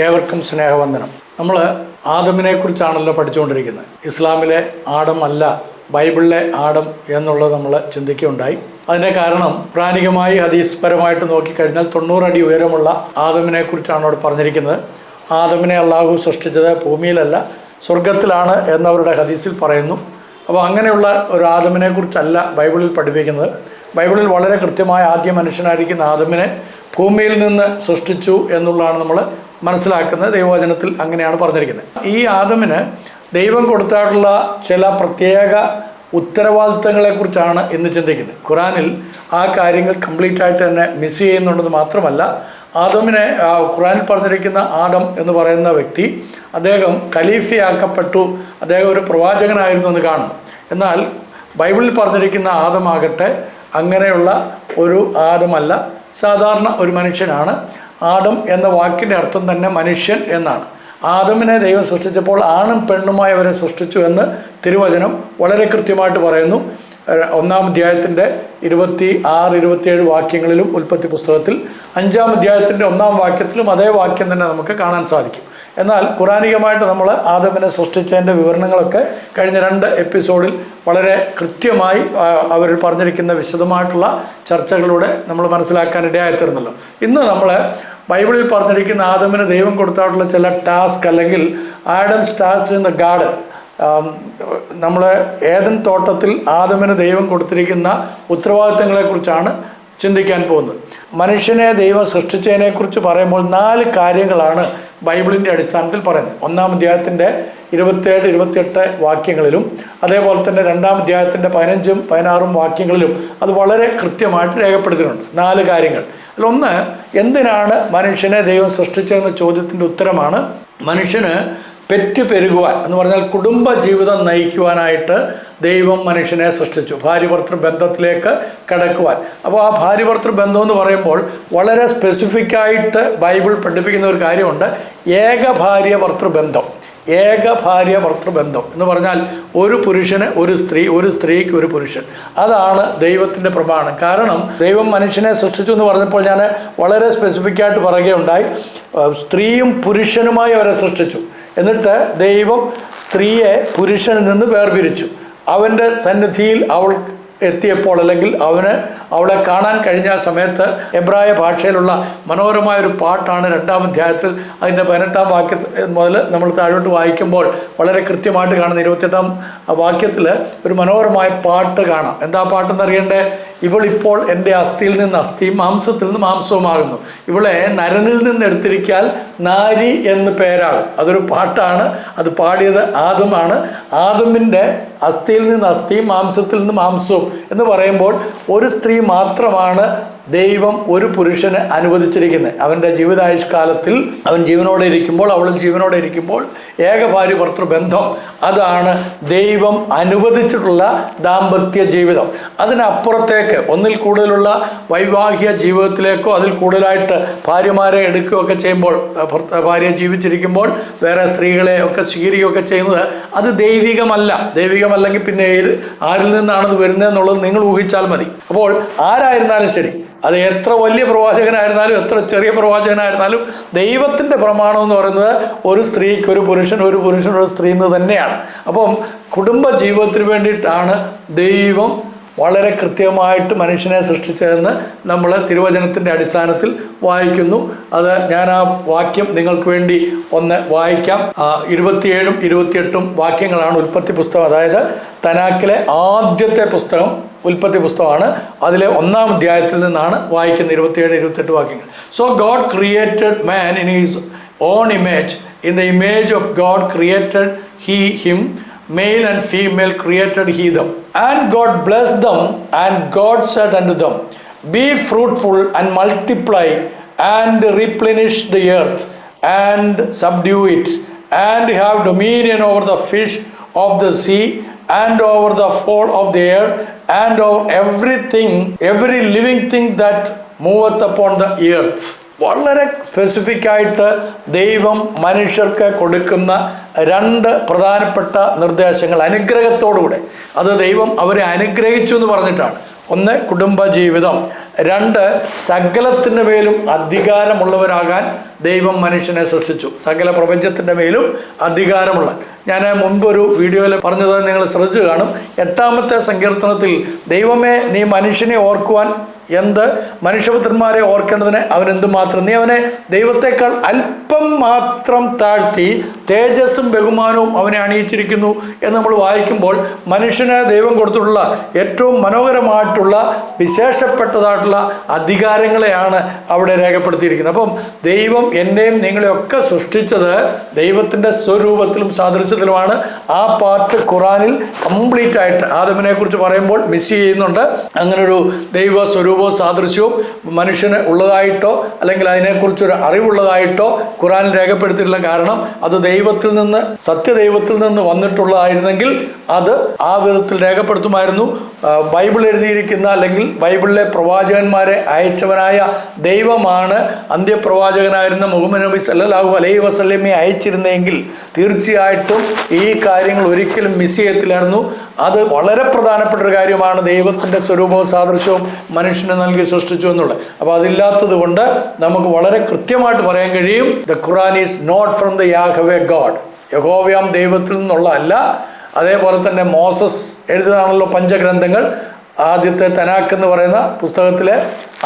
ഏവർക്കും സ്നേഹവന്ദനം. നമ്മൾ ആദമിനെ കുറിച്ചാണല്ലോ പഠിച്ചുകൊണ്ടിരിക്കുന്നത്. ഇസ്ലാമിലെ ആദം അല്ല ബൈബിളിലെ ആദം എന്നുള്ളത് നമ്മൾ ചിന്തിക്കുകയുണ്ടായി. അതിൻ്റെ കാരണം പ്രാണികമായി ഹദീസ് പരമായിട്ട് നോക്കിക്കഴിഞ്ഞാൽ 90 അടി ഉയരമുള്ള ആദമിനെ കുറിച്ചാണ് അവിടെ പറഞ്ഞിരിക്കുന്നത്. ആദമിനെ അള്ളാഹു സൃഷ്ടിച്ചത് ഭൂമിയിലല്ല സ്വർഗത്തിലാണ് എന്നവരുടെ ഹദീസിൽ പറയുന്നു. അപ്പോൾ അങ്ങനെയുള്ള ഒരു ആദമിനെ കുറിച്ചല്ല ബൈബിളിൽ പഠിപ്പിക്കുന്നത്. ബൈബിളിൽ വളരെ കൃത്യമായ ആദ്യ മനുഷ്യനായിരിക്കുന്ന ആദമിനെ ഭൂമിയിൽ നിന്ന് സൃഷ്ടിച്ചു എന്നുള്ളതാണ് നമ്മൾ മനസ്സിലാക്കുന്നത്. ദൈവവചനത്തിൽ അങ്ങനെയാണ് പറഞ്ഞിരിക്കുന്നത്. ഈ ആദമിന് ദൈവം കൊടുത്തിട്ടുള്ള ചില പ്രത്യേക ഉത്തരവാദിത്തങ്ങളെക്കുറിച്ചാണ് ഇന്ന് ചിന്തിക്കുന്നത്. ഖുറാനിൽ ആ കാര്യങ്ങൾ കംപ്ലീറ്റ് ആയിട്ട് തന്നെ മിസ് ചെയ്യുന്നുണ്ടെന്ന് മാത്രമല്ല, ആദമിനെ ഖുറാനിൽ പറഞ്ഞിരിക്കുന്ന ആദം എന്ന് പറയുന്ന വ്യക്തി അദ്ദേഹം ഖലീഫയാക്കപ്പെട്ടു, അദ്ദേഹം ഒരു പ്രവാചകനായിരുന്നു എന്ന് കാണുന്നു. എന്നാൽ ബൈബിളിൽ പറഞ്ഞിരിക്കുന്ന ആദമാകട്ടെ അങ്ങനെയുള്ള ഒരു ആദമല്ല, സാധാരണ ഒരു മനുഷ്യനാണ്. ആദം എന്ന വാക്കിൻ്റെ അർത്ഥം തന്നെ മനുഷ്യൻ എന്നാണ്. ആദമിനെ ദൈവം സൃഷ്ടിച്ചപ്പോൾ ആണും പെണ്ണുമായി അവരെ സൃഷ്ടിച്ചു എന്ന് തിരുവചനം വളരെ കൃത്യമായിട്ട് പറയുന്നു. 1-ാം അധ്യായത്തിൻ്റെ 26-27 വാക്യങ്ങളിലും ഉൽപ്പത്തി പുസ്തകത്തിൽ 5-ാം അധ്യായത്തിൻ്റെ 1-ാം വാക്യത്തിലും അതേ വാക്യം തന്നെ നമുക്ക് കാണാൻ സാധിക്കും. എന്നാൽ ഖുറാനികമായിട്ട് നമ്മൾ ആദമിനെ സൃഷ്ടിച്ചതിൻ്റെ വിവരണങ്ങളൊക്കെ കഴിഞ്ഞ 2 എപ്പിസോഡിൽ വളരെ കൃത്യമായി അവർ പറഞ്ഞിരിക്കുന്ന വിശദമായിട്ടുള്ള ചർച്ചകളിലൂടെ നമ്മൾ മനസ്സിലാക്കാനിടയായിത്തീർന്നല്ലോ. ഇന്ന് നമ്മൾ ബൈബിളിൽ പറഞ്ഞിരിക്കുന്ന ആദമിന് ദൈവം കൊടുത്തിട്ടുള്ള ചില ടാസ്ക് അല്ലെങ്കിൽ Adams task in the garden, നമ്മൾ ഏദൻ തോട്ടത്തിൽ ആദമിന് ദൈവം കൊടുത്തിരിക്കുന്ന ഉത്തരവാദിത്തങ്ങളെക്കുറിച്ചാണ് ചിന്തിക്കാൻ പോകുന്നത്. മനുഷ്യനെ ദൈവം സൃഷ്ടിച്ചതിനെക്കുറിച്ച് പറയുമ്പോൾ 4 കാര്യങ്ങളാണ് ബൈബിളിൻ്റെ അടിസ്ഥാനത്തിൽ പറയുന്നത്. 1-ാം അധ്യായത്തിൻ്റെ 27-28 വാക്യങ്ങളിലും അതേപോലെ തന്നെ 2-ാം അധ്യായത്തിൻ്റെ 15-16 വാക്യങ്ങളിലും അത് വളരെ കൃത്യമായിട്ട് രേഖപ്പെടുത്തിയിട്ടുണ്ട്. 4 കാര്യങ്ങൾ. അതിലൊന്ന്, എന്തിനാണ് മനുഷ്യനെ ദൈവം സൃഷ്ടിച്ചതെന്ന ചോദ്യത്തിൻ്റെ ഉത്തരമാണ് മനുഷ്യന് പെറ്റു പെരുകുവാൻ എന്ന് പറഞ്ഞാൽ കുടുംബ ജീവിതം നയിക്കുവാനായിട്ട് ദൈവം മനുഷ്യനെ സൃഷ്ടിച്ചു, ഭാര്യ-ഭർത്തൃ ബന്ധത്തിലേക്ക് കടക്കുവാൻ. അപ്പോൾ ആ ഭാര്യ-ഭർത്തൃ ബന്ധം എന്ന് പറയുമ്പോൾ വളരെ സ്പെസിഫിക്കായിട്ട് ബൈബിൾ പഠിപ്പിക്കുന്ന ഒരു കാര്യമുണ്ട്. ഏക ഭാര്യ-ഭർത്തൃ ബന്ധം എന്ന് പറഞ്ഞാൽ ഒരു പുരുഷന് ഒരു സ്ത്രീ, ഒരു സ്ത്രീക്ക് ഒരു പുരുഷൻ. അതാണ് ദൈവത്തിൻ്റെ പ്രമാണം. കാരണം ദൈവം മനുഷ്യനെ സൃഷ്ടിച്ചു എന്ന് പറഞ്ഞപ്പോൾ ഞാൻ വളരെ സ്പെസിഫിക്കായിട്ട് പറയുകയുണ്ടായി. സ്ത്രീയും പുരുഷനുമായി അവരെ സൃഷ്ടിച്ചു. എന്നിട്ട് ദൈവം സ്ത്രീയെ പുരുഷനിൽ നിന്ന് വേർപിരിച്ചു. അവൻ്റെ സന്നിധിയിൽ അവൾ എത്തിയപ്പോൾ അല്ലെങ്കിൽ അവളെ കാണാൻ കഴിഞ്ഞ സമയത്ത് എബ്രായ ഭാഷയിലുള്ള മനോഹരമായൊരു പാട്ടാണ് 2-ാം അധ്യായത്തിൽ അതിൻ്റെ 18-ാം വാക്യത്തിൽ മുതൽ നമ്മൾ താഴോട്ട് വായിക്കുമ്പോൾ വളരെ കൃത്യമായിട്ട് കാണുന്ന 28-ാം വാക്യത്തിൽ ഒരു മനോഹരമായ പാട്ട് കാണാം. എന്താ പാട്ടെന്നറിയണ്ടേ? ഇവളിപ്പോൾ എൻ്റെ അസ്ഥിയിൽ നിന്ന് അസ്ഥിയും മാംസത്തിൽ നിന്ന് മാംസവുമാകുന്നു, ഇവളെ നരനിൽ നിന്ന് എടുത്തിരിക്കാൽ നാരി എന്ന് പേരാകും. അതൊരു പാട്ടാണ്. അത് പാടിയത് ആദമാണ്. ആദമിൻ്റെ അസ്ഥിയിൽ നിന്ന് അസ്ഥിയും മാംസത്തിൽ നിന്ന് മാംസവും എന്ന് പറയുമ്പോൾ ഒരു സ്ത്രീ മാത്രമാണ് ദൈവം ഒരു പുരുഷന് അനുവദിച്ചിരിക്കുന്നത്. അവൻ്റെ ജീവിതായുഷ്കാലത്തിൽ അവൻ ജീവനോടെ ഇരിക്കുമ്പോൾ അവളും ജീവനോടെ ഇരിക്കുമ്പോൾ ഏക ഭാര്യ-ഭർത്തൃ ബന്ധം, അതാണ് ദൈവം അനുവദിച്ചിട്ടുള്ള ദാമ്പത്യ ജീവിതം. അതിനപ്പുറത്തേക്ക് ഒന്നിൽ കൂടുതലുള്ള വൈവാഹിക ജീവിതത്തിലേക്കോ അതിൽ കൂടുതലായിട്ട് ഭാര്യമാരെ എടുക്കുകയൊക്കെ ചെയ്യുമ്പോൾ, ഭാര്യ ജീവിച്ചിരിക്കുമ്പോൾ വേറെ സ്ത്രീകളെ ഒക്കെ സ്വീകരിക്കുകയൊക്കെ ചെയ്യുന്നത് അത് ദൈവികമല്ലെങ്കിൽ പിന്നെ ആരിൽ നിന്നാണത് വരുന്നതെന്നുള്ളത് നിങ്ങൾ ഊഹിച്ചാൽ മതി. അപ്പോൾ ആരായിരുന്നാലും ശരി, അത് എത്ര വലിയ പ്രവാചകനായിരുന്നാലും എത്ര ചെറിയ പ്രവാചകനായിരുന്നാലും ദൈവത്തിൻ്റെ പ്രമാണം എന്ന് പറയുന്നത് ഒരു സ്ത്രീക്ക് ഒരു പുരുഷൻ, ഒരു പുരുഷൻ ഒരു സ്ത്രീ എന്ന് തന്നെയാണ്. അപ്പം കുടുംബ ജീവിതത്തിന് വേണ്ടിയിട്ടാണ് ദൈവം വളരെ കൃത്യമായിട്ട് മനുഷ്യനെ സൃഷ്ടിച്ചതെന്ന് നമ്മൾ തിരുവചനത്തിൻ്റെ അടിസ്ഥാനത്തിൽ വായിക്കുന്നു. അത് ഞാൻ ആ വാക്യം നിങ്ങൾക്ക് വേണ്ടി ഒന്ന് വായിക്കാം. 27-ഉം 28-ഉം വാക്യങ്ങളാണ് ഉൽപ്പത്തി പുസ്തകം, അതായത് തനാക്കിലെ ആദ്യത്തെ പുസ്തകം ഉൽപ്പത്തി പുസ്തകമാണ്. അതിലെ 1-ാം അധ്യായത്തിൽ നിന്നാണ് വായിക്കുന്നത് 27-28 വാക്യങ്ങൾ. So God created man in his own image, in the image of God created he him, male and female created he them. And God blessed them, and God said unto them, be fruitful and multiply and replenish the earth and subdue it, and have dominion over the fish of the sea and over the fowl of the air and over every living thing that moveth upon the earth. വളരെ സ്പെസിഫിക്കായിട്ട് ദൈവം മനുഷ്യർക്ക് കൊടുക്കുന്ന 2 പ്രധാനപ്പെട്ട നിർദ്ദേശങ്ങൾ അനുഗ്രഹത്തോടുകൂടെ, അത് ദൈവം അവരെ അനുഗ്രഹിച്ചു എന്ന് പറഞ്ഞിട്ടാണ്. ഒന്ന് കുടുംബജീവിതം, 2, സകലത്തിൻ്റെ മേലും അധികാരമുള്ളവരാകാൻ ദൈവം മനുഷ്യനെ സൃഷ്ടിച്ചു. സകല പ്രപഞ്ചത്തിൻ്റെ മേലും അധികാരമുള്ള. ഞാൻ മുൻപൊരു വീഡിയോയിൽ പറഞ്ഞത് നിങ്ങൾ ശ്രദ്ധിച്ചു കാണും. 8-ാമത്തെ സങ്കീർത്തനത്തിൽ ദൈവമേ നീ മനുഷ്യനെ ഓർക്കുവാൻ എന്ത്, മനുഷ്യപുത്രന്മാരെ ഓർക്കേണ്ടതിന് അവൻ എന്തുമാത്രം, നീ അവനെ ദൈവത്തെക്കാൾ അല്പം മാത്രം താഴ്ത്തി തേജസ്സും ബഹുമാനവും അവനെ അണിയിച്ചിരിക്കുന്നു എന്ന് നമ്മൾ വായിക്കുമ്പോൾ മനുഷ്യന് ദൈവം കൊടുത്തിട്ടുള്ള ഏറ്റവും മനോഹരമായിട്ടുള്ള വിശേഷപ്പെട്ടതായിട്ടുള്ള അധികാരങ്ങളെയാണ് അവിടെ രേഖപ്പെടുത്തിയിരിക്കുന്നത്. അപ്പം ദൈവം എന്നെയും നിങ്ങളെയൊക്കെ സൃഷ്ടിച്ചത് ദൈവത്തിൻ്റെ സ്വരൂപത്തിലും സാദൃശ്യത്തിലുമാണ്. ആ പാർട്ട് ഖുറാനിൽ കംപ്ലീറ്റ് ആയിട്ട് ആദമിനെ കുറിച്ച് പറയുമ്പോൾ മിസ് ചെയ്യുന്നുണ്ട്. അങ്ങനൊരു ദൈവ സ്വരൂപവും സാദൃശ്യവും മനുഷ്യന് ഉള്ളതായിട്ടോ അല്ലെങ്കിൽ അതിനെക്കുറിച്ചൊരു അറിവുള്ളതായിട്ടോ ഖുറാനിൽ രേഖപ്പെടുത്തിയിട്ടുള്ള. കാരണം അത് ദൈവത്തിൽ നിന്ന്, സത്യദൈവത്തിൽ നിന്ന് വന്നിട്ടുള്ളതായിരുന്നെങ്കിൽ അത് ആ വിധത്തിൽ രേഖപ്പെടുത്തുമായിരുന്നു. ബൈബിൾ എഴുതിയിരിക്കുന്ന അല്ലെങ്കിൽ ബൈബിളിലെ പ്രവാചകന്മാരെ അയച്ചവനായ ദൈവമാണ് അന്ത്യപ്രവാചകനായിരുന്ന മുഹമ്മദ് നബി സല്ലല്ലാഹു അലൈഹി വസല്ലമയെ അയച്ചിരുന്നെങ്കിൽ തീർച്ചയായിട്ടും ഈ കാര്യങ്ങൾ ഒരിക്കലും മിസ് ചെയ്യത്തില്ലായിരുന്നു. അത് വളരെ പ്രധാനപ്പെട്ട ഒരു കാര്യമാണ്. ദൈവത്തിൻ്റെ സ്വരൂപവും സാദൃശ്യവും മനുഷ്യന് നൽകി സൃഷ്ടിച്ചു എന്നുള്ളത്. അപ്പോൾ അതില്ലാത്തത് കൊണ്ട് നമുക്ക് വളരെ കൃത്യമായിട്ട് പറയാൻ കഴിയും, the Quran is not from the Yahweh God. യഹോവയാം ദൈവത്തിൽ നിന്നുള്ള അല്ല. അതേപോലെ തന്നെ മോസസ് എഴുതുന്നതാണല്ലോ പഞ്ചഗ്രന്ഥങ്ങൾ. ആദ്യത്തെ തനാക്ക് എന്ന് പറയുന്ന പുസ്തകത്തിലെ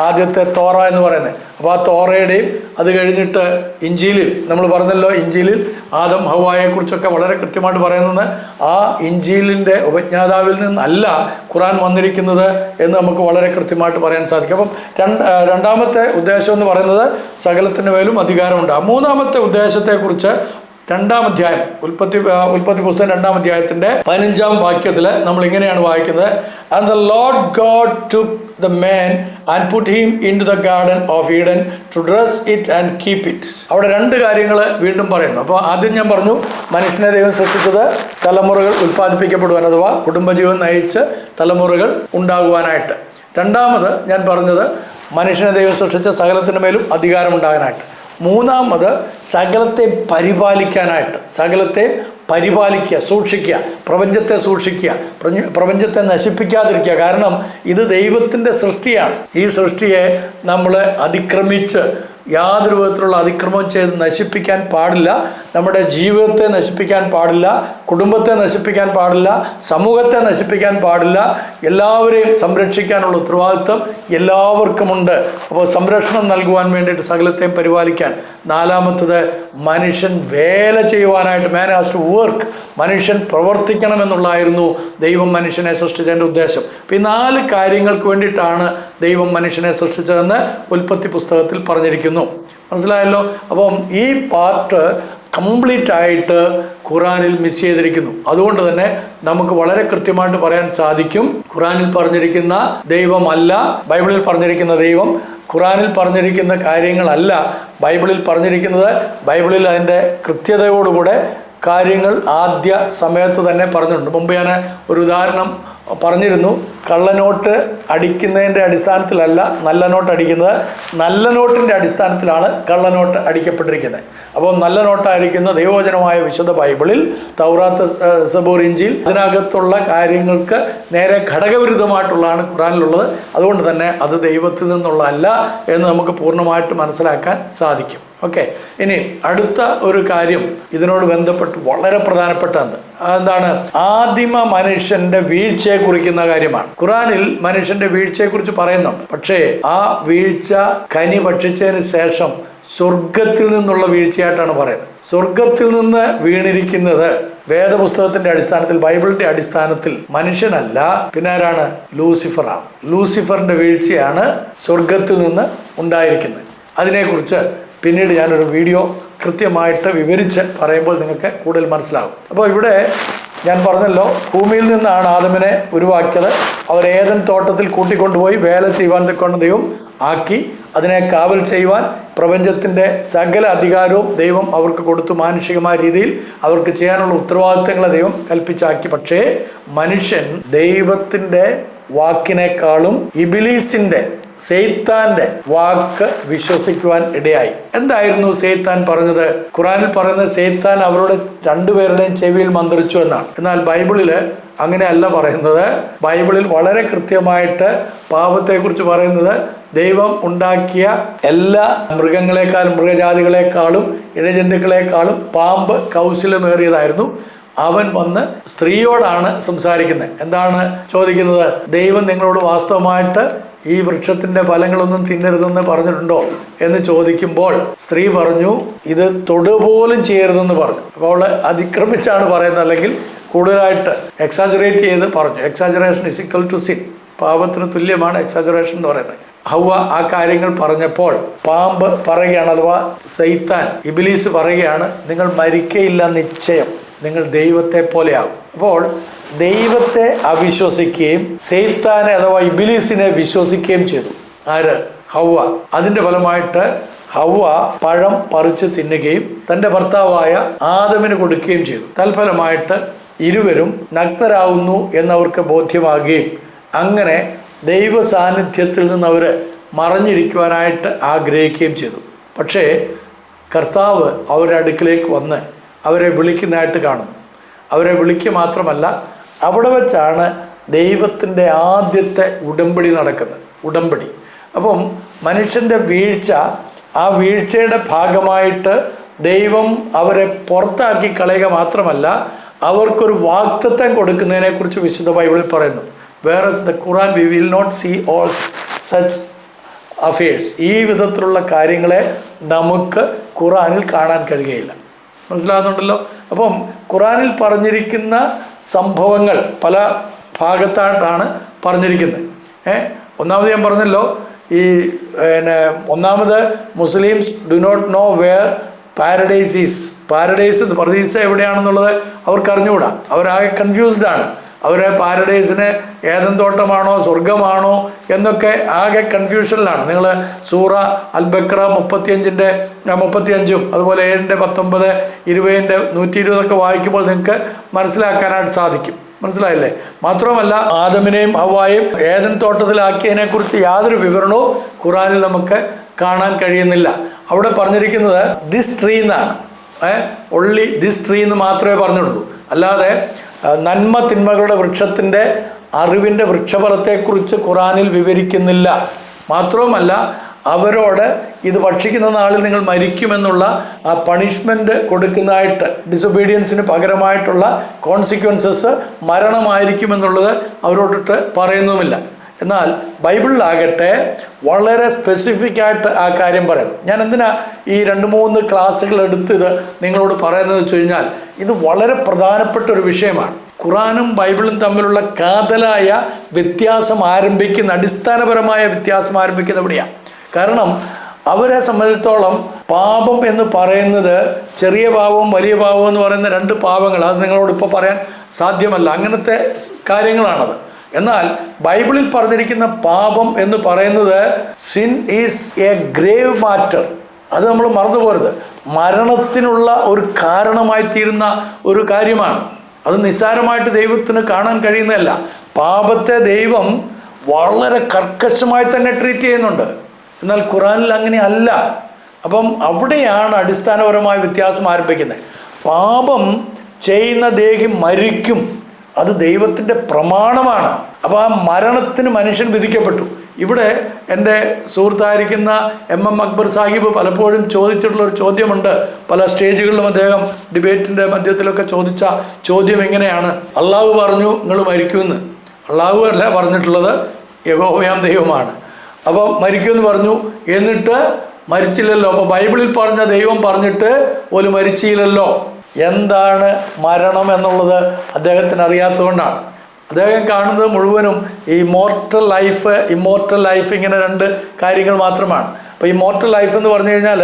ആദ്യത്തെ തോറ എന്ന് പറയുന്നത്. അപ്പോൾ ആ തോറയുടെയും അത് കഴിഞ്ഞിട്ട് ഇഞ്ചീലിൽ നമ്മൾ പറഞ്ഞല്ലോ, ഇഞ്ചീലിൽ ആദം ഹവ്വായെക്കുറിച്ചൊക്കെ വളരെ കൃത്യമായിട്ട് പറയുന്നത് ആ ഇഞ്ചീലിൻ്റെ ഉപജ്ഞാതാവിൽ നിന്നല്ല ഖുറാൻ വന്നിരിക്കുന്നത് എന്ന് നമുക്ക് വളരെ കൃത്യമായിട്ട് പറയാൻ സാധിക്കും. അപ്പം രണ്ടാമത്തെ ഉദ്ദേശം എന്ന് പറയുന്നത് സകലത്തിന് മേലും അധികാരമുണ്ട്. 3-ാമത്തെ ഉദ്ദേശത്തെക്കുറിച്ച് 2-ാം അധ്യായം ഉൽപ്പത്തി പുസ്തകം 2-ാം അധ്യായത്തിൻ്റെ 15-ാം വാക്യത്തിൽ നമ്മൾ ഇങ്ങനെയാണ് വായിക്കുന്നത്, and the Lord God took the man and put him into the garden of Eden to dress it and keep it. അവിടെ 2 കാര്യങ്ങൾ വീണ്ടും പറയുന്നു. അപ്പോൾ ആദ്യം ഞാൻ പറഞ്ഞു മനുഷ്യനെ ദൈവം സൃഷ്ടിച്ചത് തലമുറകൾ ഉൽപ്പാദിപ്പിക്കപ്പെടുവാൻ, അഥവാ കുടുംബജീവൻ നയിച്ച് തലമുറകൾ ഉണ്ടാകുവാനായിട്ട്. 2-ാമത് ഞാൻ പറഞ്ഞത് മനുഷ്യനെ ദൈവം സൃഷ്ടിച്ച സകലത്തിന് മേലും അധികാരമുണ്ടാകാനായിട്ട്. 3-ാമത് സകലത്തെ പരിപാലിക്കാനായിട്ട്. സകലത്തെ പരിപാലിക്കുക, സൂക്ഷിക്കുക, പ്രപഞ്ചത്തെ സൂക്ഷിക്കുക, പ്രപഞ്ചത്തെ നശിപ്പിക്കാതിരിക്കുക. കാരണം ഇത് ദൈവത്തിൻ്റെ സൃഷ്ടിയാണ്. ഈ സൃഷ്ടിയെ നമ്മൾ അതിക്രമിച്ച് യാതൊരു വിധത്തിലുള്ള അതിക്രമം ചെയ്ത് നശിപ്പിക്കാൻ പാടില്ല. നമ്മുടെ ജീവിതത്തെ നശിപ്പിക്കാൻ പാടില്ല, കുടുംബത്തെ നശിപ്പിക്കാൻ പാടില്ല, സമൂഹത്തെ നശിപ്പിക്കാൻ പാടില്ല. എല്ലാവരെയും സംരക്ഷിക്കാനുള്ള ഉത്തരവാദിത്വം എല്ലാവർക്കുമുണ്ട്. അപ്പോൾ സംരക്ഷണം നൽകുവാൻ വേണ്ടിയിട്ട് സകലത്തെയും പരിപാലിക്കാൻ. 4-ാമത്തത് മനുഷ്യൻ വേല ചെയ്യുവാനായിട്ട്, മാൻ ഹാസ് ടു വർക്ക്, മനുഷ്യൻ പ്രവർത്തിക്കണമെന്നുള്ളതായിരുന്നു ദൈവം മനുഷ്യനെ സൃഷ്ടിച്ചതിൻ്റെ ഉദ്ദേശം. അപ്പോൾ ഈ 4 കാര്യങ്ങൾക്ക് വേണ്ടിയിട്ടാണ് ദൈവം മനുഷ്യനെ സൃഷ്ടിച്ചതെന്ന് ഉൽപ്പത്തി പുസ്തകത്തിൽ പറഞ്ഞിരിക്കുന്നു. മനസ്സിലായല്ലോ? അപ്പം ഈ പാർട്ട് കംപ്ലീറ്റ് ആയിട്ട് ഖുറാനിൽ മിസ് ചെയ്തിരിക്കുന്നു. അതുകൊണ്ട് തന്നെ നമുക്ക് വളരെ കൃത്യമായിട്ട് പറയാൻ സാധിക്കും, ഖുറാനിൽ പറഞ്ഞിരിക്കുന്ന ദൈവമല്ല ബൈബിളിൽ പറഞ്ഞിരിക്കുന്ന ദൈവം, ഖുറാനിൽ പറഞ്ഞിരിക്കുന്ന കാര്യങ്ങളല്ല ബൈബിളിൽ പറഞ്ഞിരിക്കുന്നത്. ബൈബിളിൽ അതിൻ്റെ കൃത്യതയോടുകൂടെ കാര്യങ്ങൾ ആദ്യ സമയത്ത് തന്നെ പറഞ്ഞിട്ടുണ്ട്. മുമ്പ് ഞാൻ ഒരു ഉദാഹരണം പറഞ്ഞിരുന്നു. കള്ളനോട്ട് അടിക്കുന്നതിൻ്റെ അടിസ്ഥാനത്തിലല്ല നല്ല നോട്ട് അടിക്കുന്നത്, നല്ല നോട്ടിൻ്റെ അടിസ്ഥാനത്തിലാണ് കള്ളനോട്ട് അടിക്കപ്പെട്ടിരിക്കുന്നത്. അപ്പോൾ നല്ല നോട്ടായിരിക്കുന്ന ദൈവവചനമായ വിശുദ്ധ ബൈബിളിൽ തൗറാത്ത്, സബൂർ, ഇഞ്ചീൽ അതിനകത്തുള്ള കാര്യങ്ങൾക്ക് നേരെ ഘടകവിരുദ്ധമായിട്ടുള്ളതാണ് ഖുറാനിലുള്ളത്. അതുകൊണ്ട് തന്നെ അത് ദൈവത്തിൽ നിന്നുള്ളതല്ല എന്ന് നമുക്ക് പൂർണ്ണമായിട്ട് മനസ്സിലാക്കാൻ സാധിക്കും. ഓക്കെ, ഇനി അടുത്ത ഒരു കാര്യം ഇതിനോട് ബന്ധപ്പെട്ട് വളരെ പ്രധാനപ്പെട്ടത് എന്താണ്? ആദിമ മനുഷ്യന്റെ വീഴ്ചയെ കുറിക്കുന്ന കാര്യമാണ്. ഖുറാനിൽ മനുഷ്യന്റെ വീഴ്ചയെക്കുറിച്ച് പറയുന്നുണ്ട്. പക്ഷേ ആ വീഴ്ച കനി ഭക്ഷിച്ചതിന് ശേഷം സ്വർഗത്തിൽ നിന്നുള്ള വീഴ്ചയായിട്ടാണ് പറയുന്നത്. സ്വർഗത്തിൽ നിന്ന് വീണിരിക്കുന്നത് വേദപുസ്തകത്തിന്റെ അടിസ്ഥാനത്തിൽ, ബൈബിളിന്റെ അടിസ്ഥാനത്തിൽ മനുഷ്യനല്ല, പിന്നെ ആരാണ്? ലൂസിഫറാണ്. ലൂസിഫറിന്റെ വീഴ്ചയാണ് സ്വർഗത്തിൽ നിന്ന് ഉണ്ടായിരിക്കുന്നത്. അതിനെക്കുറിച്ച് പിന്നീട് ഞാനൊരു വീഡിയോ കൃത്യമായിട്ട് വിവരിച്ച് പറയുമ്പോൾ നിങ്ങൾക്ക് കൂടുതൽ മനസ്സിലാകും. അപ്പോൾ ഇവിടെ ഞാൻ പറഞ്ഞല്ലോ, ഭൂമിയിൽ നിന്നാണ് ആദമിനെ ഉരുവാക്കിയത്. അവർ ഏദൻ തോട്ടത്തിൽ കൂട്ടിക്കൊണ്ടുപോയി വേല ചെയ്യുവാൻ കൊണ്ട് ദൈവം ആക്കി. അതിനെ കാവൽ ചെയ്യുവാൻ പ്രപഞ്ചത്തിൻ്റെ സകല അധികാരവും ദൈവം അവർക്ക് കൊടുത്തു. മാനുഷികമായ രീതിയിൽ അവർക്ക് ചെയ്യാനുള്ള ഉത്തരവാദിത്തങ്ങളെ ദൈവം കൽപ്പിച്ചാക്കി. പക്ഷേ മനുഷ്യൻ ദൈവത്തിൻ്റെ വാക്കിനേക്കാളും ഇബിലീസിൻ്റെ, സൈത്താന്റെ വാക്ക് വിശ്വസിക്കുവാൻ ഇടയായി. എന്തായിരുന്നു സൈത്താൻ പറഞ്ഞത്? ഖുറാനിൽ പറയുന്നത് സൈത്താൻ അവരുടെ 2 പേരുടെയും ചെവിയിൽ മന്ത്രിച്ചു എന്നാണ്. എന്നാൽ ബൈബിളിൽ അങ്ങനെയല്ല പറയുന്നത്. ബൈബിളിൽ വളരെ കൃത്യമായിട്ട് പാപത്തെക്കുറിച്ച് പറയുന്നത് ദൈവം ഉണ്ടാക്കിയ എല്ലാ മൃഗങ്ങളെക്കാളും, മൃഗജാതികളെക്കാളും, ഇഴജന്തുക്കളെക്കാളും പാമ്പ് കൗശലമേറിയതായിരുന്നു. അവൻ വന്ന് സ്ത്രീയോടാണ് സംസാരിക്കുന്നത്. എന്താണ് ചോദിക്കുന്നത്? ദൈവം നിങ്ങളോട് വാസ്തവമായിട്ട് ഈ വൃക്ഷത്തിന്റെ ഫലങ്ങളൊന്നും തിന്നരുതെന്ന് പറഞ്ഞിട്ടുണ്ടോ എന്ന് ചോദിക്കുമ്പോൾ സ്ത്രീ പറഞ്ഞു, ഇത് തൊടുപോലും ചെയ്യരുതെന്ന് പറഞ്ഞു. അപ്പോൾ അവള് അതിക്രമിച്ചാണ് പറയുന്നത്, അല്ലെങ്കിൽ കൂടുതലായിട്ട് എക്സാജറേറ്റ് ചെയ്ത് പറഞ്ഞു. Exaggeration is equal to sin. പാപത്തിന് തുല്യമാണ് എക്സാജറേഷൻ എന്ന് പറയുന്നത്. ഹവ്വ ആ കാര്യങ്ങൾ പറഞ്ഞപ്പോൾ പാമ്പ് പറയുകയാണ്, അഥവാ സൈത്താൻ, ഇബ്ലീസ് പറയുകയാണ്, നിങ്ങൾ മരിക്കയില്ല നിശ്ചയം, നിങ്ങൾ ദൈവത്തെ പോലെയാകും. അപ്പോൾ ദൈവത്തെ അവിശ്വസിക്കുകയും സൈത്താനെ അഥവാ ഇബ്ലീസിനെ വിശ്വസിക്കുകയും ചെയ്തു. ആര്? ഹവ്വ. അതിന്റെ ഫലമായിട്ട് ഹവ്വ പഴം പറിച്ച് തിന്നുകയും തൻ്റെ ഭർത്താവായ ആദമിന് കൊടുക്കുകയും ചെയ്തു. തൽഫലമായിട്ട് ഇരുവരും നഗ്നരാകുന്നു എന്നവർക്ക് ബോധ്യമാകുകയും അങ്ങനെ ദൈവ സാന്നിധ്യത്തിൽ നിന്ന് അവർ മറഞ്ഞിരിക്കുവാനായിട്ട് ആഗ്രഹിക്കുകയും ചെയ്തു. പക്ഷേ കർത്താവ് അവരുടെ അടുക്കിലേക്ക് വന്ന് അവരെ വിളിക്കുന്നതായിട്ട് കാണുന്നു. അവരെ വിളിക്കുക മാത്രമല്ല, അവിടെ വെച്ചാണ് ദൈവത്തിൻ്റെ ആദ്യത്തെ ഉടമ്പടി നടക്കുന്നത്. ഉടമ്പടി. അപ്പം മനുഷ്യൻ്റെ വീഴ്ച, ആ വീഴ്ചയുടെ ഭാഗമായിട്ട് ദൈവം അവരെ പുറത്താക്കി കളയുക മാത്രമല്ല, അവർക്കൊരു വാഗ്ദത്തം കൊടുക്കുന്നതിനെ കുറിച്ച് വിശുദ്ധ ബൈബിളിൽ പറയുന്നു. Whereas the Quran we will not see all such affairs. ഈ വിധത്തിലുള്ള കാര്യങ്ങളെ നമുക്ക് ഖുറാനിൽ കാണാൻ കഴിയുകയില്ല. മനസ്സിലാകുന്നുണ്ടല്ലോ? അപ്പം ഖുറാനിൽ പറഞ്ഞിരിക്കുന്ന സംഭവങ്ങൾ പല ഭാഗത്തായിട്ടാണ് പറഞ്ഞിരിക്കുന്നത്. ഒന്നാമത് ഞാൻ പറഞ്ഞല്ലോ, ഈ ഒന്നാമത് Muslims do not know where paradise is. Paradise എവിടെയാണെന്നുള്ളത് അവർക്ക് അറിഞ്ഞുകൂടാ. അവരാകെ കൺഫ്യൂസ്ഡ് ആണ്. അവരെ പാരഡൈസിന് ഏദൻ തോട്ടമാണോ സ്വർഗമാണോ എന്നൊക്കെ ആകെ കൺഫ്യൂഷനിലാണ്. നിങ്ങൾ സൂറ അൽ ബഖറ 35 അതുപോലെ 7-19, 20, 120 വായിക്കുമ്പോൾ നിങ്ങൾക്ക് മനസ്സിലാക്കാനായിട്ട് സാധിക്കും. മനസ്സിലായില്ലേ? മാത്രമല്ല, ആദമിനെയും ഹവ്വായെയും ഏദൻ തോട്ടത്തിലാക്കിയതിനെ കുറിച്ച് യാതൊരു വിവരണവും ഖുറാനിൽ നമുക്ക് കാണാൻ കഴിയുന്നില്ല. അവിടെ പറഞ്ഞിരിക്കുന്നത് ദിസ് ട്രീ എന്നാണ്. ഒൺലി ദിസ് ട്രീ എന്ന് മാത്രമേ പറഞ്ഞിട്ടുള്ളൂ. അല്ലാതെ നന്മ തിന്മകളുടെ വൃക്ഷത്തിൻ്റെ അറിവിൻ്റെ വൃക്ഷഫലത്തെക്കുറിച്ച് ഖുറാനിൽ വിവരിക്കുന്നില്ല. മാത്രവുമല്ല, അവരോട് ഇത് ഭക്ഷിക്കുന്ന നാളിൽ നിങ്ങൾ മരിക്കുമെന്നുള്ള ആ പണിഷ്മെൻറ്റ് കൊടുക്കുന്നതായിട്ട്, ഡിസൊബീഡിയൻസിന് പകരമായിട്ടുള്ള കോൺസിക്വൻസസ് മരണമായിരിക്കുമെന്നുള്ളത് അവരോട്ടിട്ട് പറയുന്നുമില്ല. എന്നാൽ ബൈബിളിലാകട്ടെ വളരെ സ്പെസിഫിക് ആയിട്ട് ആ കാര്യം പറയുന്നു. ഞാൻ എന്തിനാ ഈ 2-3 ക്ലാസ്സുകൾ എടുത്ത് ഇത് നിങ്ങളോട് പറയുന്നത് വെച്ച് കഴിഞ്ഞാൽ, ഇത് വളരെ പ്രധാനപ്പെട്ട ഒരു വിഷയമാണ്. ഖുറാനും ബൈബിളും തമ്മിലുള്ള കാതലായ വ്യത്യാസം ആരംഭിക്കുന്ന, അടിസ്ഥാനപരമായ വ്യത്യാസം ആരംഭിക്കുന്ന എവിടെയാണ്? കാരണം അവരെ സംബന്ധിച്ചിടത്തോളം പാപം എന്ന് പറയുന്നത് ചെറിയ പാപവും വലിയ പാപവും എന്ന് പറയുന്ന 2 പാപങ്ങൾ. അത് നിങ്ങളോട് ഇപ്പോൾ പറയാൻ സാധ്യമല്ല. അങ്ങനത്തെ കാര്യങ്ങളാണത്. എന്നാൽ ബൈബിളിൽ പറഞ്ഞിരിക്കുന്ന പാപം എന്ന് പറയുന്നത് sin is a grave matter. അത് നമ്മൾ മറന്നുപോകരുത്. മരണത്തിനുള്ള ഒരു കാരണമായി തീരുന്ന ഒരു കാര്യമാണ്. അത് നിസ്സാരമായിട്ട് ദൈവത്തിന് കാണാൻ കഴിയുന്നതല്ല. പാപത്തെ ദൈവം വളരെ കർക്കശമായി തന്നെ ട്രീറ്റ് ചെയ്യുന്നുണ്ട്. എന്നാൽ ഖുറാനിൽ അങ്ങനെ അല്ല. അപ്പം അവിടെയാണ് അടിസ്ഥാനപരമായ വ്യത്യാസം ആരംഭിക്കുന്നത്. പാപം ചെയ്യുന്ന ദേഹി മരിക്കും. അത് ദൈവത്തിൻ്റെ പ്രമാണമാണ്. അപ്പോൾ ആ മരണത്തിന് മനുഷ്യൻ വിധിക്കപ്പെട്ടു. ഇവിടെ എൻ്റെ സുഹൃത്തായിരിക്കുന്ന MM അക്ബർ സാഹിബ് പലപ്പോഴും ചോദിച്ചിട്ടുള്ള ഒരു ചോദ്യമുണ്ട്. പല സ്റ്റേജുകളിലും അദ്ദേഹം ഡിബേറ്റിൻ്റെ മധ്യത്തിലൊക്കെ ചോദിച്ച ചോദ്യം എങ്ങനെയാണ്? അള്ളാഹു പറഞ്ഞു നിങ്ങൾ മരിക്കുമെന്ന്. അള്ളാഹു അല്ല പറഞ്ഞിട്ടുള്ളത്, യഹോവയാം ദൈവമാണ്. അപ്പോൾ മരിക്കുമെന്ന് പറഞ്ഞു, എന്നിട്ട് മരിച്ചില്ലല്ലോ. അപ്പോൾ ബൈബിളിൽ പറഞ്ഞ ദൈവം പറഞ്ഞിട്ട് പോലും മരിച്ചില്ലല്ലോ. എന്താണ് മരണം എന്നുള്ളത് അദ്ദേഹത്തിന് അറിയാത്തതുകൊണ്ടാണ്. അദ്ദേഹം കാണുന്നത് മുഴുവനും ഈ മോർട്ടൽ ലൈഫ്, ഇമ്മോർട്ടൽ ലൈഫ്, ഇങ്ങനെ 2 കാര്യങ്ങൾ മാത്രമാണ്. അപ്പോൾ ഈ മോർട്ടൽ ലൈഫ് എന്ന് പറഞ്ഞു കഴിഞ്ഞാൽ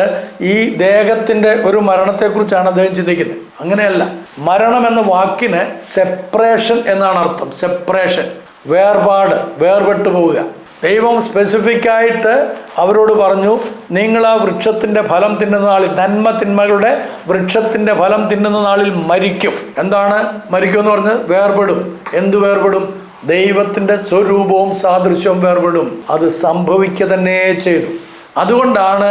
ഈ ദേഹത്തിൻ്റെ ഒരു മരണത്തെക്കുറിച്ചാണ് അദ്ദേഹം ചിന്തിക്കുന്നത്. അങ്ങനെയല്ല. മരണം എന്ന വാക്കിന് സെപ്പറേഷൻ എന്നാണ് അർത്ഥം. സെപ്പറേഷൻ, വേർപാട്, വേർപെട്ടു പോവുക. ദൈവം സ്പെസിഫിക്കായിട്ട് അവരോട് പറഞ്ഞു, നിങ്ങൾ ആ വൃക്ഷത്തിൻ്റെ ഫലം തിന്നുന്ന നാളിൽ, നന്മ തിന്മകളുടെ വൃക്ഷത്തിൻ്റെ ഫലം തിന്നുന്ന നാളിൽ മരിക്കും. എന്താണ് മരിക്കും എന്ന് പറഞ്ഞത്? വേർപെടും. എന്ത് വേർപെടും? ദൈവത്തിൻ്റെ സ്വരൂപവും സാദൃശ്യവും വേർപെടും. അത് സംഭവിക്കുക തന്നെ ചെയ്തു. അതുകൊണ്ടാണ്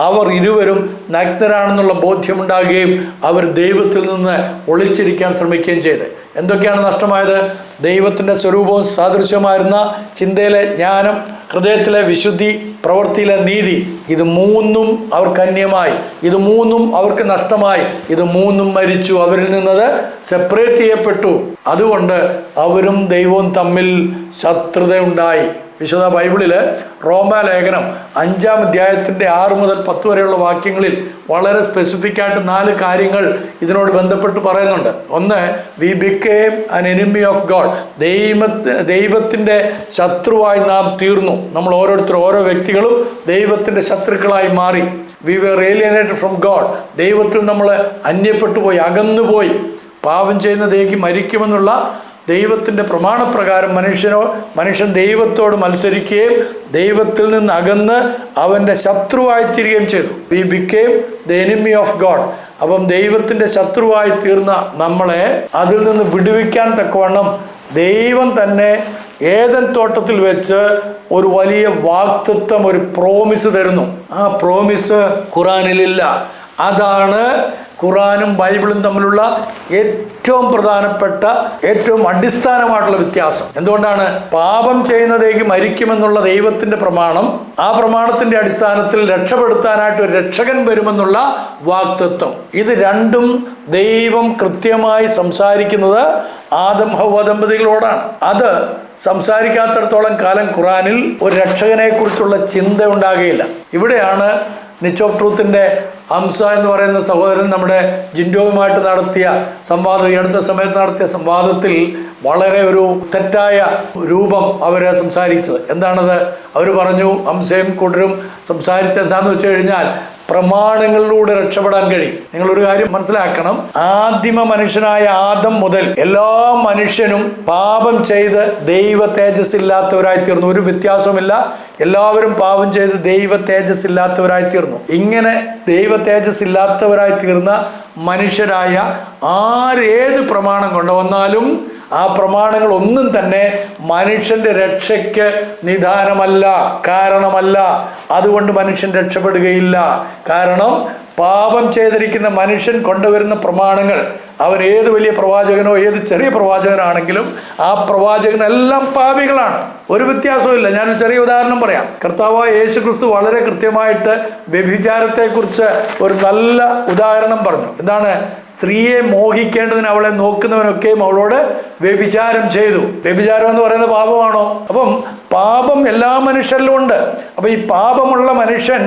അവർ ഇരുവരും നഗ്നരാണെന്നുള്ള ബോധ്യമുണ്ടാകുകയും അവർ ദൈവത്തിൽ നിന്ന് ഒളിച്ചിരിക്കാൻ ശ്രമിക്കുകയും ചെയ്തത്. എന്തൊക്കെയാണ് നഷ്ടമായത്? ദൈവത്തിൻ്റെ സ്വരൂപവും സാദൃശ്യമായിരുന്ന ചിന്തയിലെ ജ്ഞാനം, ഹൃദയത്തിലെ വിശുദ്ധി, പ്രവൃത്തിയിലെ നീതി, ഇത് മൂന്നും അവർക്ക് അന്യമായി, ഇത് മൂന്നും അവർക്ക് നഷ്ടമായി, ഇത് മൂന്നും മരിച്ചു. അവരിൽ നിന്നത് സെപ്പറേറ്റ് ചെയ്യപ്പെട്ടു. അതുകൊണ്ട് അവരും ദൈവവും തമ്മിൽ ശത്രുതയുണ്ടായി. വിശുദ്ധ ബൈബിളിൽ റോമാലേഖനം 5-ാം അധ്യായത്തിൻ്റെ 6 മുതൽ 10 വരെയുള്ള വാക്യങ്ങളിൽ വളരെ സ്പെസിഫിക് ആയിട്ട് 4 കാര്യങ്ങൾ ഇതിനോട് ബന്ധപ്പെട്ട് പറയുന്നുണ്ട്. ഒന്ന്, we became an enemy of God. ദൈവത്തിൻ്റെ ശത്രുവായി നാം തീർന്നു. നമ്മൾ ഓരോരുത്തരും, ഓരോ വ്യക്തികളും ദൈവത്തിൻ്റെ ശത്രുക്കളായി മാറി. We were alienated from God. ദൈവത്തിൽ നമ്മൾ അന്യപ്പെട്ടു പോയി, അകന്നുപോയി. പാപം ചെയ്യുന്നതേക്ക് മരിക്കുമെന്നുള്ള ദൈവത്തിൻ്റെ പ്രമാണപ്രകാരം മനുഷ്യൻ ദൈവത്തോട് മത്സരിക്കുകയും ദൈവത്തിൽ നിന്ന് അകന്ന് അവൻ്റെ ശത്രുവായി തീരുകയും ചെയ്തു. We became the enemy of God. അപ്പം ദൈവത്തിൻ്റെ ശത്രുവായി തീർന്ന നമ്മളെ അതിൽ നിന്ന് വിടുവിക്കാൻ തക്കവണ്ണം ദൈവം തന്നെ ഏദൻ തോട്ടത്തിൽ വെച്ച് ഒരു വലിയ വാഗ്ദത്തം, ഒരു പ്രോമിസ് തരുന്നു. ആ പ്രോമിസ് ഖുറാനിലില്ല. അതാണ് ഖുറാനും ബൈബിളും തമ്മിലുള്ള ഏറ്റവും പ്രധാനപ്പെട്ട, ഏറ്റവും അടിസ്ഥാനമായിട്ടുള്ള വ്യത്യാസം. എന്തുകൊണ്ടാണ്? പാപം ചെയ്യുന്നതേക്ക് മരിക്കുമെന്നുള്ള ദൈവത്തിൻ്റെ പ്രമാണം, ആ പ്രമാണത്തിൻ്റെ അടിസ്ഥാനത്തിൽ രക്ഷപ്പെടുത്താനായിട്ട് ഒരു രക്ഷകൻ വരുമെന്നുള്ള വാഗ്ദത്തം, ഇത് രണ്ടും ദൈവം കൃത്യമായി സംസാരിക്കുന്നത് ആദം ഹവ്വ ദമ്പതികളോടാണ്. അത് സംസാരിക്കാത്തിടത്തോളം കാലം ഖുറാനിൽ ഒരു രക്ഷകനെ കുറിച്ചുള്ള ചിന്ത ഉണ്ടാകുകയില്ല. ഇവിടെയാണ് നിച്ച് ഓഫ് ട്രൂത്തിൻ്റെ ഹംസ എന്ന് പറയുന്ന സഹോദരൻ നമ്മുടെ ജിൻഡോയുമായിട്ട് നടത്തിയ സംവാദം, ഈ അടുത്ത സമയത്ത് നടത്തിയ സംവാദത്തിൽ വളരെ ഒരു തെറ്റായ രൂപം അവർ സംസാരിച്ചത്. എന്താണത്? അവർ പറഞ്ഞു, ഹംസയും കൂട്ടരും സംസാരിച്ചത് എന്താണെന്ന് വെച്ച് കഴിഞ്ഞാൽ പ്രമാണങ്ങളിലൂടെ രക്ഷപ്പെടാൻ കഴിയും. നിങ്ങളൊരു കാര്യം മനസ്സിലാക്കണം, ആദിമ മനുഷ്യനായ ആദം മുതൽ എല്ലാ മനുഷ്യനും പാപം ചെയ്ത് ദൈവ തേജസ് ഇല്ലാത്തവരായി തീർന്നു. ഒരു വ്യത്യാസവുമില്ല. എല്ലാവരും പാപം ചെയ്ത് ദൈവ തേജസ് ഇല്ലാത്തവരായി തീർന്നു. ഇങ്ങനെ ദൈവ തേജസ് ഇല്ലാത്തവരായി തീർന്ന മനുഷ്യരായ ഏത് പ്രമാണം കൊണ്ടുവന്നാലും ആ പ്രമാണങ്ങൾ ഒന്നും തന്നെ മനുഷ്യന്റെ രക്ഷയ്ക്ക് നിദാനമല്ല, കാരണമല്ല. അതുകൊണ്ട് മനുഷ്യൻ രക്ഷപ്പെടുകയില്ല. കാരണം പാപം ചെയ്തിരിക്കുന്ന മനുഷ്യൻ കൊണ്ടുവരുന്ന പ്രമാണങ്ങൾ, അവൻ ഏത് വലിയ പ്രവാചകനോ ഏത് ചെറിയ പ്രവാചകനാണെങ്കിലും ആ പ്രവാചകനെല്ലാം പാപികളാണ്. ഒരു വ്യത്യാസവും ഇല്ല. ഞാനൊരു ചെറിയ ഉദാഹരണം പറയാം. കർത്താവായ യേശു ക്രിസ്തു വളരെ കൃത്യമായിട്ട് വ്യഭിചാരത്തെക്കുറിച്ച് ഒരു നല്ല ഉദാഹരണം പറഞ്ഞു. എന്താണ്? സ്ത്രീയെ മോഹിക്കേണ്ടതിന് അവളെ നോക്കുന്നവനൊക്കെയും അവളോട് വ്യഭിചാരം ചെയ്തു. വ്യഭിചാരം എന്ന് പറയുന്നത് പാപമാണോ? അപ്പം പാപം എല്ലാ മനുഷ്യരിലും ഉണ്ട്. അപ്പൊ ഈ പാപമുള്ള മനുഷ്യൻ,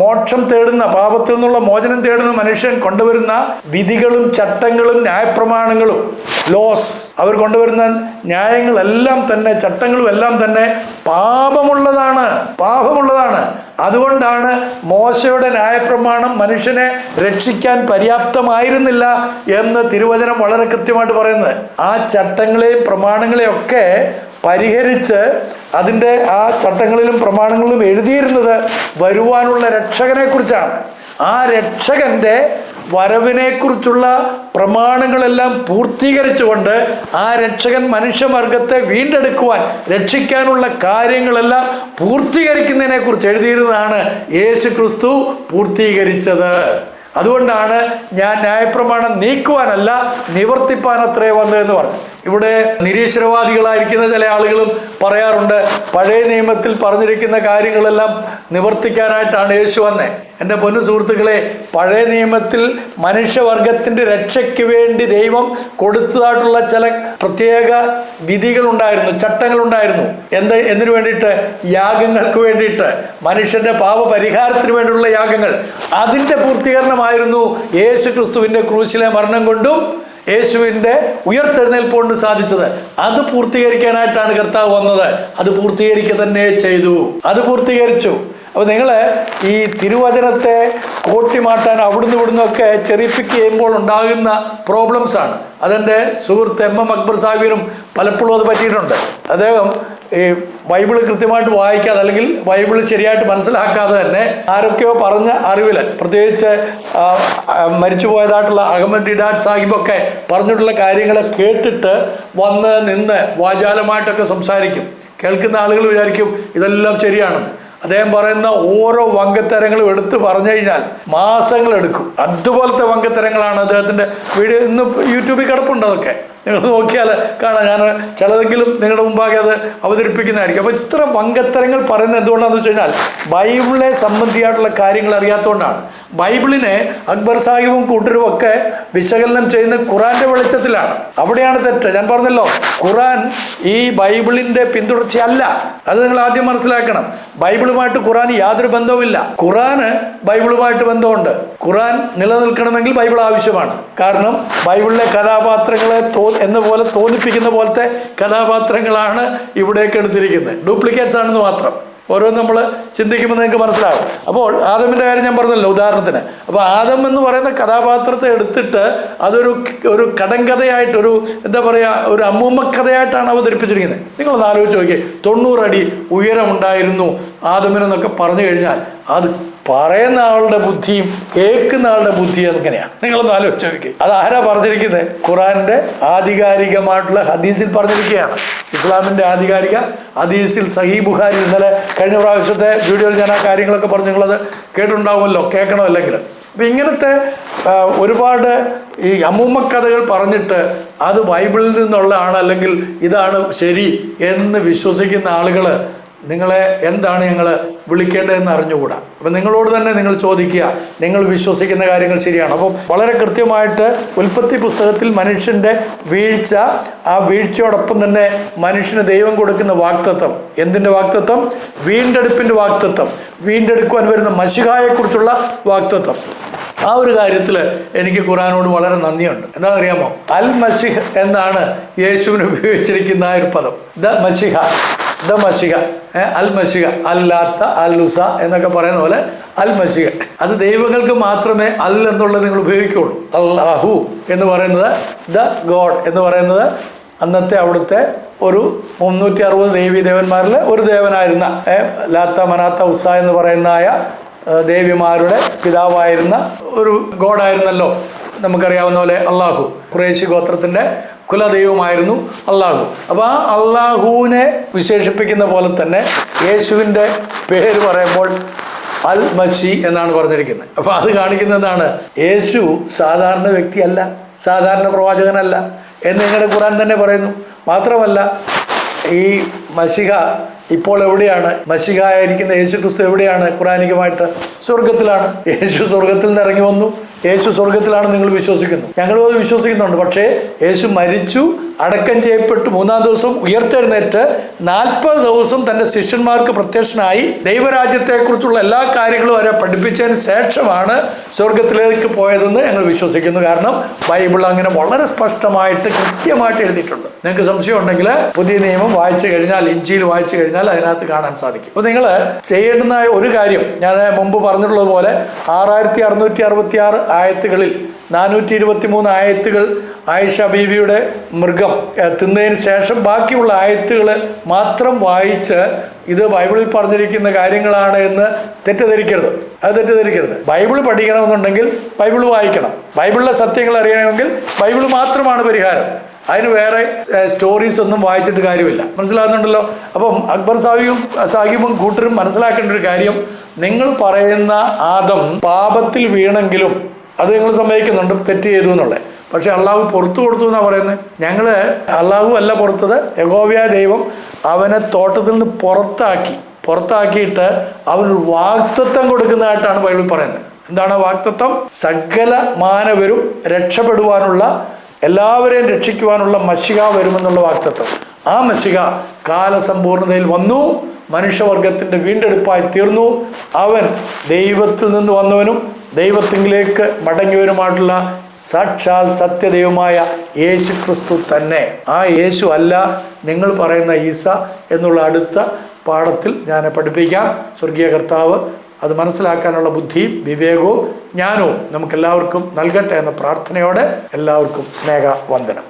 മോക്ഷം തേടുന്ന, പാപത്തിൽ നിന്നുള്ള മോചനം തേടുന്ന മനുഷ്യൻ കൊണ്ടുവരുന്ന വിധികളും ചട്ടങ്ങളും ന്യായപ്രമാണങ്ങളും, ലോസ്, അവർ കൊണ്ടുവരുന്ന ന്യായങ്ങളെല്ലാം തന്നെ, ചട്ടങ്ങളും എല്ലാം തന്നെ പാപമുള്ളതാണ്. അതുകൊണ്ടാണ് മോശയുടെ ന്യായപ്രമാണം മനുഷ്യനെ രക്ഷിക്കാൻ പര്യാപ്തമായിരുന്നില്ല എന്ന് തിരുവചനം വളരെ കൃത്യമായിട്ട് പറയുന്നത്. ആ ചട്ടങ്ങളെയും പ്രമാണങ്ങളെയും ഒക്കെ പരിഹരിച്ച് അതിൻ്റെ ആ ചട്ടങ്ങളിലും പ്രമാണങ്ങളിലും എഴുതിയിരുന്നത് വരുവാനുള്ള രക്ഷകനെ കുറിച്ചാണ്. ആ രക്ഷകന്റെ വരവിനെക്കുറിച്ചുള്ള പ്രമാണങ്ങളെല്ലാം പൂർത്തീകരിച്ചുകൊണ്ട് ആ രക്ഷകൻ മനുഷ്യവർഗത്തെ വീണ്ടെടുക്കുവാൻ, രക്ഷിക്കാനുള്ള കാര്യങ്ങളെല്ലാം പൂർത്തീകരിക്കുന്നതിനെ കുറിച്ച് എഴുതിയിരുന്നതാണ് യേശു ക്രിസ്തു പൂർത്തീകരിച്ചത്. അതുകൊണ്ടാണ് ഞാൻ ന്യായപ്രമാണം നീക്കുവാനല്ല നിവർത്തിപ്പാൻ അത്രേ വന്നതെന്ന് പറഞ്ഞു. ഇവിടെ നിരീശ്വരവാദികളായിരിക്കുന്ന ചില ആളുകളും പറയാറുണ്ട്, പഴയ നിയമത്തിൽ പറഞ്ഞിരിക്കുന്ന കാര്യങ്ങളെല്ലാം നിവർത്തിക്കാനായിട്ടാണ് യേശു വന്നത്. എൻ്റെ പൊന്നു സുഹൃത്തുക്കളെ, പഴയ നിയമത്തിൽ മനുഷ്യവർഗത്തിൻ്റെ രക്ഷയ്ക്ക് വേണ്ടി ദൈവം കൊടുത്തതായിട്ടുള്ള ചില പ്രത്യേക വിധികളുണ്ടായിരുന്നു, ചട്ടങ്ങളുണ്ടായിരുന്നു. എന്തിനു വേണ്ടിയിട്ട്? യാഗങ്ങൾക്ക് വേണ്ടിയിട്ട്, മനുഷ്യന്റെ പാപപരിഹാരത്തിന് വേണ്ടിയുള്ള യാഗങ്ങൾ. അതിൻ്റെ പൂർത്തീകരണമായിരുന്നു യേശു ക്രിസ്തുവിൻ്റെ ക്രൂശിലെ മരണം കൊണ്ടും യേശുവിൻ്റെ ഉയർത്തെഴുന്നേൽപ്പ് കൊണ്ട് സാധിച്ചത്. അത് പൂർത്തീകരിക്കാനായിട്ടാണ് കർത്താവ് വന്നത്. അത് പൂർത്തീകരിക്കുക തന്നെ ചെയ്തു. അത് പൂർത്തീകരിച്ചു. അപ്പോൾ നിങ്ങൾ ഈ തിരുവചനത്തെ കോട്ടിമാറ്റാൻ അവിടുന്ന് ഇവിടുന്നൊക്കെ ചെറിപ്പിക്ക് ചെയ്യുമ്പോൾ ഉണ്ടാകുന്ന പ്രോബ്ലംസാണ്. അതെൻ്റെ സുഹൃത്ത് എം അക്ബർ സാഹിബിനും പലപ്പോഴും അത് പറ്റിയിട്ടുണ്ട്. അദ്ദേഹം ഈ ബൈബിൾ കൃത്യമായിട്ട് വായിക്കാതെ, അല്ലെങ്കിൽ ബൈബിൾ ശരിയായിട്ട് മനസ്സിലാക്കാതെ തന്നെ ആരൊക്കെയോ പറഞ്ഞ അറിവിൽ, പ്രത്യേകിച്ച് മരിച്ചുപോയതായിട്ടുള്ള അഹമ്മദ് ഡിഡാഡ് സാഹിബൊക്കെ പറഞ്ഞിട്ടുള്ള കാര്യങ്ങളെ കേട്ടിട്ട് വന്ന് നിന്ന് വാചാലമായിട്ടൊക്കെ സംസാരിക്കും. കേൾക്കുന്ന ആളുകൾ വിചാരിക്കും ഇതെല്ലാം ശരിയാണെന്ന്. അദ്ദേഹം പറയുന്ന ഓരോ വങ്കത്തരങ്ങളും എടുത്തു പറഞ്ഞു കഴിഞ്ഞാൽ മാസങ്ങളെടുക്കും. അതുപോലത്തെ വങ്കത്തരങ്ങളാണ് അദ്ദേഹത്തിൻ്റെ വീഡിയോ. ഇന്ന് യൂട്യൂബിൽ കിടപ്പുണ്ട്, അതൊക്കെ നിങ്ങൾ നോക്കിയാൽ കാണാം. ഞാൻ ചിലതെങ്കിലും നിങ്ങളുടെ മുമ്പാകെ അത് അവതരിപ്പിക്കുന്നതായിരിക്കും. അപ്പോൾ ഇത്ര വങ്കത്തരങ്ങൾ പറയുന്നത് എന്തുകൊണ്ടാണെന്ന് വെച്ച് കഴിഞ്ഞാൽ ബൈബിളിനെ സംബന്ധിയായിട്ടുള്ള കാര്യങ്ങൾ അറിയാത്തതുകൊണ്ടാണ്. ബൈബിളിനെ അക്ബർ സാഹിബും കൂട്ടരും ഒക്കെ വിശകലനം ചെയ്യുന്ന ഖുറാന്റെ വെളിച്ചത്തിലാണ്. അവിടെയാണ് തെറ്റ്. ഞാൻ പറഞ്ഞല്ലോ, ഖുറാൻ ഈ ബൈബിളിന്റെ പിന്തുടർച്ചയല്ല. അത് നിങ്ങൾ ആദ്യം മനസ്സിലാക്കണം. ബൈബിളുമായിട്ട് ഖുറാൻ യാതൊരു ബന്ധവുമില്ല. ഖുറാന് ബൈബിളുമായിട്ട് ബന്ധമുണ്ട്. ഖുറാൻ നിലനിൽക്കണമെങ്കിൽ ബൈബിൾ ആവശ്യമാണ്. കാരണം ബൈബിളിലെ കഥാപാത്രങ്ങളെ എന്ന പോലെ തോന്നിപ്പിക്കുന്ന പോലത്തെ കഥാപാത്രങ്ങളാണ് ഇവിടേക്ക് എടുത്തിരിക്കുന്നത്. ഡ്യൂപ്ലിക്കേറ്റ്സ് ആണെന്ന് മാത്രം. ഓരോന്ന് നമ്മൾ ചിന്തിക്കുമ്പോൾ നിങ്ങൾക്ക് മനസ്സിലാകും. അപ്പോൾ ആദമിൻ്റെ കാര്യം ഞാൻ പറഞ്ഞല്ലോ ഉദാഹരണത്തിന്. അപ്പോൾ ആദം എന്ന് പറയുന്ന കഥാപാത്രത്തെ എടുത്തിട്ട് അതൊരു കടങ്കഥയായിട്ട്, എന്താ പറയുക, ഒരു അമ്മൂമ്മ കഥയായിട്ടാണ് അവതരിപ്പിച്ചിരിക്കുന്നത്. നിങ്ങളൊന്ന് ആലോചിച്ച് നോക്കിയേ. 90 അടി ഉയരമുണ്ടായിരുന്നു ആദമിനെന്നൊക്കെ പറഞ്ഞു കഴിഞ്ഞാൽ അത് പറയുന്ന ആളുടെ ബുദ്ധിയും കേൾക്കുന്ന ആളുടെ ബുദ്ധിയും എങ്ങനെയാണ്? നിങ്ങളൊന്ന് ആലോചിച്ച് നോക്കി. അത് ആരാ പറഞ്ഞിരിക്കുന്നത്? ഖുറാന്റെ ആധികാരികമായിട്ടുള്ള ഹദീസിൽ പറഞ്ഞിരിക്കുകയാണ്. ഇസ്ലാമിന്റെ ആധികാരിക ഹദീസിൽ സഹീഹ് ബുഖാരി. ഇന്നലെ കഴിഞ്ഞ പ്രാവശ്യത്തെ വീഡിയോയിൽ ഞാൻ ആ കാര്യങ്ങളൊക്കെ പറഞ്ഞു, നിങ്ങളത് കേട്ടിട്ടുണ്ടാവുമല്ലോ, കേൾക്കണോ അല്ലെങ്കിൽ. അപ്പം ഇങ്ങനത്തെ ഒരുപാട് ഈ അമ്മൂമ്മ കഥകൾ പറഞ്ഞിട്ട് അത് ബൈബിളിൽ നിന്നുള്ളതാണ് അല്ലെങ്കിൽ ഇതാണ് ശരി എന്ന് വിശ്വസിക്കുന്ന ആളുകൾ നിങ്ങളെ എന്താണ് ഞങ്ങൾ വിളിക്കേണ്ടതെന്ന് അറിഞ്ഞുകൂടാ. അപ്പം നിങ്ങളോട് തന്നെ നിങ്ങൾ ചോദിക്കുക, നിങ്ങൾ വിശ്വസിക്കുന്ന കാര്യങ്ങൾ ശരിയാണ്? അപ്പം വളരെ കൃത്യമായിട്ട് ഉൽപ്പത്തി പുസ്തകത്തിൽ മനുഷ്യൻ്റെ വീഴ്ച, ആ വീഴ്ചയോടൊപ്പം തന്നെ മനുഷ്യന് ദൈവം കൊടുക്കുന്ന വാഗ്ദത്തം. എന്തിൻ്റെ വാഗ്ദത്തം? വീണ്ടെടുപ്പിൻ്റെ വാഗ്ദത്തം. വീണ്ടെടുക്കുവാൻ വരുന്ന മശിഹായെക്കുറിച്ചുള്ള വാഗ്ദത്തം. ആ ഒരു കാര്യത്തിൽ എനിക്ക് ഖുറാനോട് വളരെ നന്ദിയുണ്ട്. എന്താണെന്നറിയാമോ? അൽ മസിഹ് എന്നാണ് യേശുവിന് ഉപയോഗിച്ചിരിക്കുന്ന ആ ഒരു പദം. ദ മസിഹ, ദ മസിഹ, അൽ മസിഹ, അല്ലാത്ത അല്ലുസ എന്നൊക്കെ പറയുന്ന പോലെ അൽ മസിഹ. അത് ദൈവങ്ങൾക്ക് മാത്രമേ അൽ എന്നുള്ളത് നിങ്ങൾ ഉപയോഗിക്കുകയുള്ളൂ. അല്ലാഹു എന്ന് പറയുന്നത്, ദ ഗോഡ് എന്ന് പറയുന്നത് അന്നത്തെ അവിടുത്തെ ഒരു 360 ദേവീ ദേവന്മാരിൽ ഒരു ദേവനായിരുന്ന ലാത്ത മനാത്ത ഉസ എന്ന് പറയുന്നതായ ദേവിമാരുടെ പിതാവായിരുന്ന ഒരു ഗോഡായിരുന്നല്ലോ നമുക്കറിയാവുന്ന പോലെ അള്ളാഹു. ഖുറൈശി ഗോത്രത്തിൻ്റെ കുലദൈവമായിരുന്നു അള്ളാഹു. അപ്പോൾ ആ അള്ളാഹുവിനെ വിശേഷിപ്പിക്കുന്ന പോലെ തന്നെ യേശുവിൻ്റെ പേര് പറയുമ്പോൾ അൽ മസി എന്നാണ് പറഞ്ഞിരിക്കുന്നത്. അപ്പോൾ അത് കാണിക്കുന്നതാണ് യേശു സാധാരണ വ്യക്തിയല്ല, സാധാരണ പ്രവാചകനല്ല എന്ന് നിങ്ങളുടെ ഖുറാൻ തന്നെ പറയുന്നു. മാത്രമല്ല ഈ മശിഹ ഇപ്പോൾ എവിടെയാണ്? മശിഹായിരിക്കുന്ന യേശു ക്രിസ്തു എവിടെയാണ്? ഖുറാനികമായിട്ട് സ്വർഗത്തിലാണ്. യേശു സ്വർഗത്തിൽ നിന്ന് ഇറങ്ങി വന്നു. യേശു സ്വർഗത്തിലാണ് നിങ്ങൾ വിശ്വസിക്കുന്നു. ഞങ്ങളും അത് വിശ്വസിക്കുന്നുണ്ട്. പക്ഷേ യേശു മരിച്ചു, അടക്കം ചെയ്യപ്പെട്ടു, 3-ാം ദിവസം ഉയർത്തെഴുന്നേറ്റ് 40 ദിവസം തൻ്റെ ശിഷ്യന്മാർക്ക് പ്രത്യക്ഷനായി ദൈവരാജ്യത്തെക്കുറിച്ചുള്ള എല്ലാ കാര്യങ്ങളും വരെ പഠിപ്പിച്ചതിന് ശേഷമാണ് സ്വർഗത്തിലേക്ക് പോയതെന്ന് ഞങ്ങൾ വിശ്വസിക്കുന്നു. കാരണം ബൈബിൾ അങ്ങനെ വളരെ സ്പഷ്ടമായിട്ട് കൃത്യമായിട്ട് എഴുതിയിട്ടുണ്ട്. നിങ്ങൾക്ക് സംശയം ഉണ്ടെങ്കിൽ പുതിയ നിയമം വായിച്ചു കഴിഞ്ഞാൽ, ഇഞ്ചിയിൽ വായിച്ചു കഴിഞ്ഞാൽ അതിനകത്ത് കാണാൻ സാധിക്കും. അപ്പോൾ നിങ്ങൾ ചെയ്യേണ്ടുന്ന ഒരു കാര്യം ഞാൻ മുമ്പ് പറഞ്ഞിട്ടുള്ളത് പോലെ 6666 ആയത്തുകളിൽ 423 ആയത്തുകൾ ആയിഷ ബീവിയുടെ മൃഗം തിന്നതിന് ശേഷം ബാക്കിയുള്ള ആയത്തുകൾ മാത്രം വായിച്ച് ഇത് ബൈബിളിൽ പറഞ്ഞിരിക്കുന്ന കാര്യങ്ങളാണ് എന്ന് തെറ്റിദ്ധരിക്കരുത്. അത് തെറ്റിദ്ധരിക്കരുത്. ബൈബിൾ പഠിക്കണമെന്നുണ്ടെങ്കിൽ ബൈബിൾ വായിക്കണം. ബൈബിളിലെ സത്യങ്ങൾ അറിയണമെങ്കിൽ ബൈബിൾ മാത്രമാണ് പരിഹാരം. അതിന് വേറെ സ്റ്റോറീസ് ഒന്നും വായിച്ചിട്ട് കാര്യമില്ല. മനസ്സിലാകുന്നുണ്ടല്ലോ? അപ്പം അക്ബർ സാഹിബും കൂട്ടരും മനസ്സിലാക്കേണ്ട ഒരു കാര്യം, നിങ്ങൾ പറയുന്ന ആദം പാപത്തിൽ വീണെങ്കിലും അത് നിങ്ങൾ സമ്മതിക്കുന്നുണ്ട്, തെറ്റ് ചെയ്തു എന്നുള്ളത്. പക്ഷെ അള്ളാഹു പുറത്തു കൊടുത്തു എന്നാണ് പറയുന്നത്. ഞങ്ങൾ അള്ളാഹു അല്ല പുറത്തത്, യഹോവയായ ദൈവം അവനെ തോട്ടത്തിൽ നിന്ന് പുറത്താക്കിയിട്ട് അവനൊരു വാഗ്ദത്തം കൊടുക്കുന്നതായിട്ടാണ് ബൈബിൾ പറയുന്നത്. എന്താണ് വാഗ്ദത്തം? സകല മാനവരും രക്ഷപ്പെടുവാനുള്ള, എല്ലാവരെയും രക്ഷിക്കുവാനുള്ള മശിഹ വരുമെന്നുള്ള വാഗ്ദത്തം. ആ മശിഹ കാലസമ്പൂർണതയിൽ വന്നു, മനുഷ്യവർഗത്തിൻ്റെ വീണ്ടെടുപ്പായി തീർന്നു. അവൻ ദൈവത്തിൽ നിന്ന് വന്നവനും ദൈവത്തിലേക്ക് മടങ്ങിയവരുമായിട്ടുള്ള സാക്ഷാൽ സത്യദൈവമായ യേശു ക്രിസ്തു തന്നെ. ആ യേശു അല്ല നിങ്ങൾ പറയുന്ന ഈസ എന്നുള്ള അടുത്ത പാഠത്തിൽ ഞാൻ പഠിപ്പിക്കാം. സ്വർഗീയ കർത്താവ് അത് മനസ്സിലാക്കാനുള്ള ബുദ്ധിയും വിവേകവും ജ്ഞാനവും നമുക്കെല്ലാവർക്കും നൽകട്ടെ എന്ന പ്രാർത്ഥനയോടെ എല്ലാവർക്കും സ്നേഹവന്ദനം.